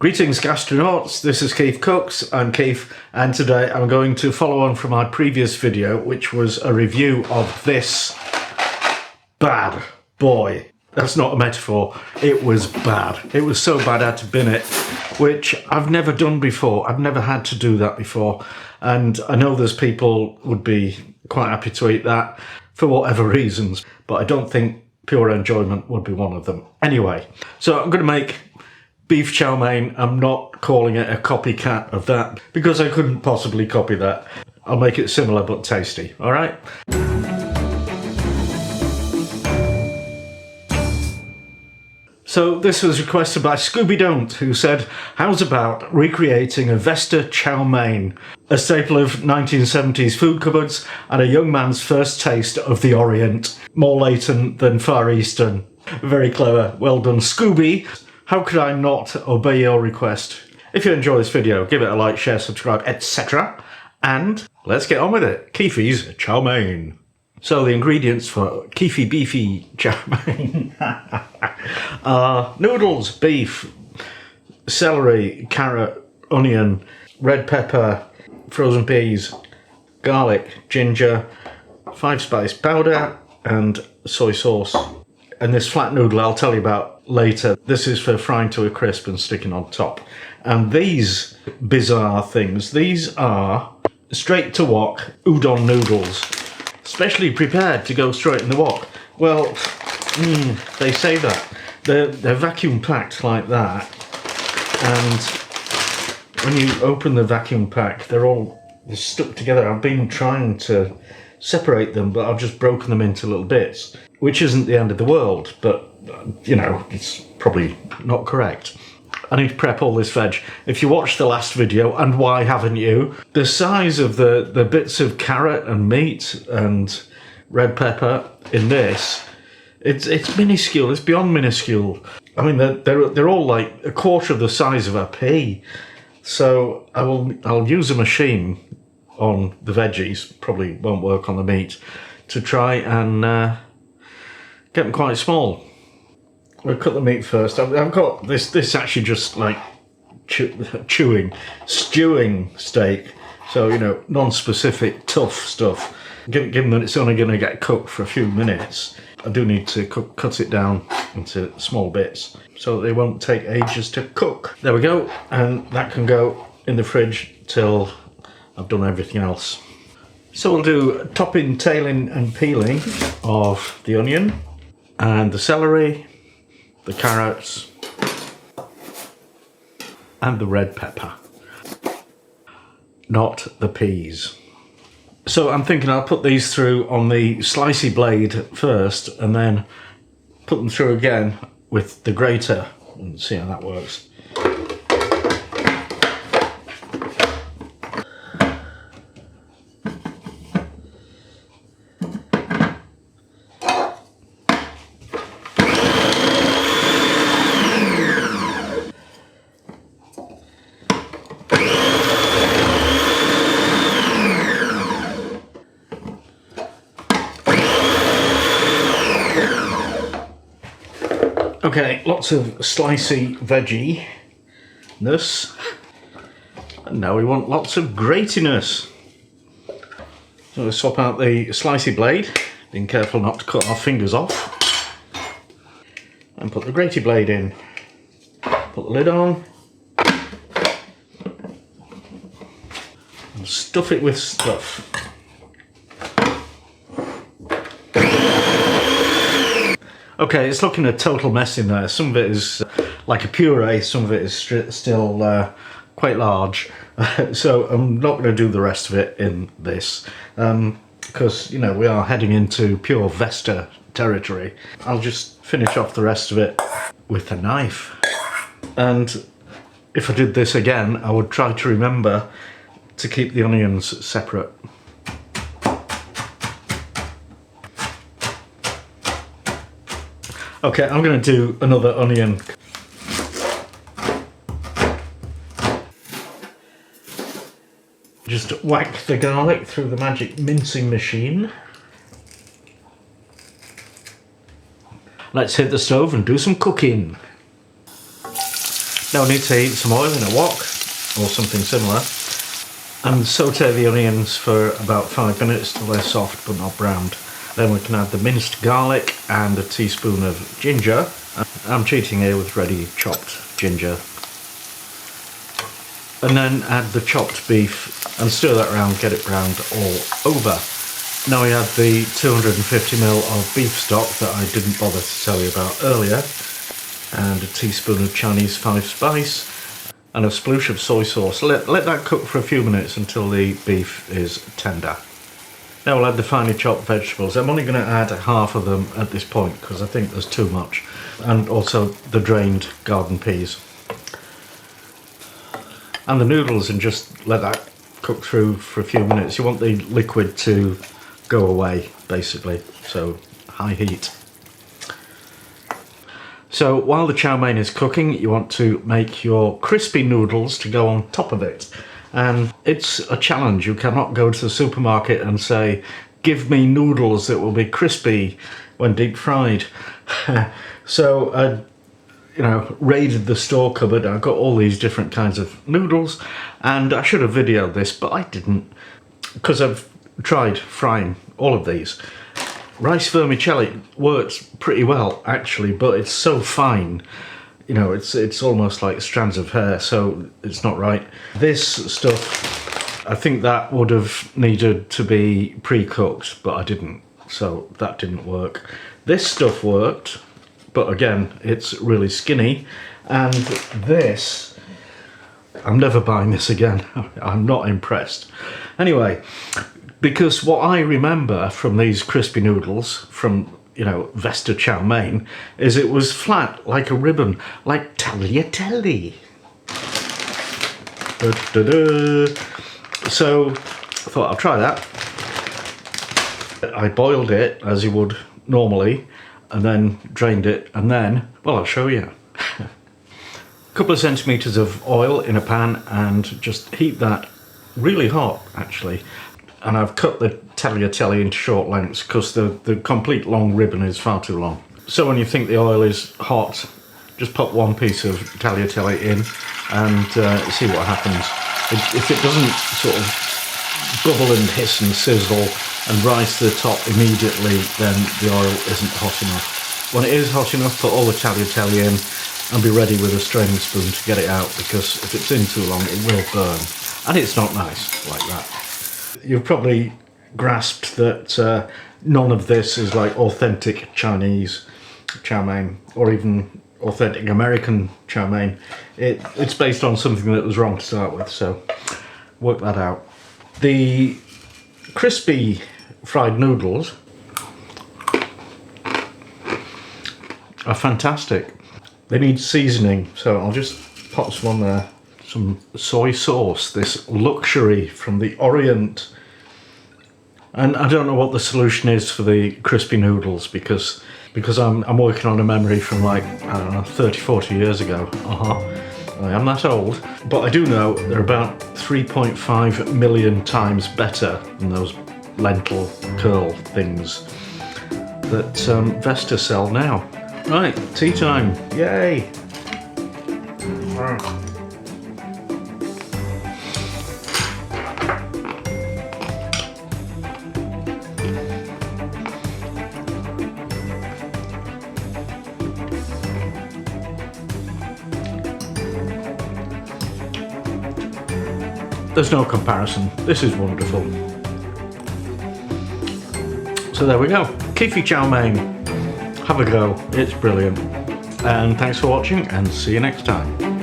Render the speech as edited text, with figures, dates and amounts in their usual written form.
Greetings gastronauts, this is KeefCooks, I'm Keef, and today I'm going to follow on from my previous video, which was a review of this bad boy. That's not a metaphor, it was bad. It was so bad I had to bin it, which I've never done before. I've never had to do that before, and I know there's people would be quite happy to eat that for whatever reasons, but I don't think pure enjoyment would be one of them. Anyway, so I'm going to make beef chow mein. I'm not calling it a copycat of that because I couldn't possibly copy that. I'll make it similar but tasty, all right? So this was requested by Scooby Don't, who said, how's about recreating a Vesta Chow mein, a staple of 1970s food cupboards and a young man's first taste of the Orient, more latent than Far Eastern. Very clever, well done Scooby. How could I not obey your request? If you enjoy this video, give it a like, share, subscribe, etc. And let's get on with it. Keefie's chow mein. So the ingredients for Keefie beefy chow mein are noodles, beef, celery, carrot, onion, red pepper, frozen peas, garlic, ginger, 5-spice powder, and soy sauce. And this flat noodle I'll tell you about later. This is for frying to a crisp and sticking on top. And these bizarre things, these are straight to wok udon noodles, specially prepared to go straight in the wok. Well, they say that. They're vacuum packed like that, and when you open the vacuum pack, they're stuck together. I've been trying to separate them, but I've just broken them into little bits, which isn't the end of the world, but you know, it's probably not correct. I need to prep all this veg. If you watched the last video, and why haven't you? The size of the bits of carrot and meat and red pepper in this, it's minuscule. It's beyond minuscule. I mean, they're all like a quarter of the size of a pea. So I'll use a machine on the veggies, probably won't work on the meat, to try and get them quite small. We'll cut the meat first. I've got this actually just like stewing steak, so you know, non-specific tough stuff. Given that it's only going to get cooked for a few minutes, I do need to cut it down into small bits so that they won't take ages to cook. There we go, and that can go in the fridge till I've done everything else. So we'll do topping, tailing and peeling of the onion and the celery, the carrots and the red pepper, not the peas. So I'm thinking I'll put these through on the slicey blade first and then put them through again with the grater and see how that works. Okay, lots of slicey veggie-ness. And now we want lots of gratiness. So we'll swap out the slicey blade, being careful not to cut our fingers off. And put the graty blade in. Put the lid on. And stuff it with stuff. Okay, it's looking a total mess in there. Some of it is like a puree, some of it is still quite large. So I'm not going to do the rest of it in this because, you know, we are heading into pure Vesta territory. I'll just finish off the rest of it with a knife. And if I did this again, I would try to remember to keep the onions separate. Okay, I'm going to do another onion. Just whack the garlic through the magic mincing machine. Let's hit the stove and do some cooking. Now I need to heat some oil in a wok or something similar and saute the onions for about 5 minutes till they're soft but not browned. Then we can add the minced garlic and a teaspoon of ginger. I'm cheating here with ready chopped ginger. And then add the chopped beef and stir that around, get it browned all over. Now we add the 250ml of beef stock that I didn't bother to tell you about earlier, and a teaspoon of Chinese 5 spice and a sploosh of soy sauce. Let that cook for a few minutes until the beef is tender. Now we'll add the finely chopped vegetables. I'm only going to add half of them at this point because I think there's too much, and also the drained garden peas. And the noodles, and just let that cook through for a few minutes. You want the liquid to go away, basically, so high heat. So while the chow mein is cooking, you want to make your crispy noodles to go on top of it. And it's a challenge. You cannot go to the supermarket and say, give me noodles that will be crispy when deep fried. So I raided the store cupboard. I got all these different kinds of noodles, and I should have videoed this, but I didn't, because I've tried frying all of these. Rice vermicelli works pretty well actually, but it's so fine, it's almost like strands of hair, so it's not right. This stuff, I think that would have needed to be pre-cooked, but I didn't, so that didn't work. This stuff worked, but again, it's really skinny. And this, I'm never buying this again. I'm not impressed. Anyway, because what I remember from these crispy noodles from, Vesta Chow mein, is it was flat like a ribbon, like tagliatelle. So I thought I'll try that. I boiled it as you would normally, and then drained it, and then, well, I'll show you. A couple of centimetres of oil in a pan, and just heat that really hot, actually. And I've cut the tagliatelle into short lengths because the complete long ribbon is far too long. So when you think the oil is hot, just pop one piece of tagliatelle in and see what happens. If it doesn't sort of bubble and hiss and sizzle and rise to the top immediately, then the oil isn't hot enough. When it is hot enough, put all the tagliatelle in and be ready with a straining spoon to get it out, because if it's in too long it will burn, and it's not nice like that. You've probably grasped that none of this is like authentic Chinese chow mein or even authentic American chow mein. It's based on something that was wrong to start with, so work that out. The crispy fried noodles are fantastic. They need seasoning, so I'll just pop some on there. Some soy sauce, this luxury from the Orient. And I don't know what the solution is for the crispy noodles, because I'm working on a memory from like, I don't know, 30, 40 years ago. I am that old. But I do know they're about 3.5 million times better than those lentil curl things that Vesta sell now. Right, tea time, yay! There's no comparison. This is wonderful. So there we go. Keefie Chow mein. Have a go. It's brilliant. And thanks for watching, and see you next time.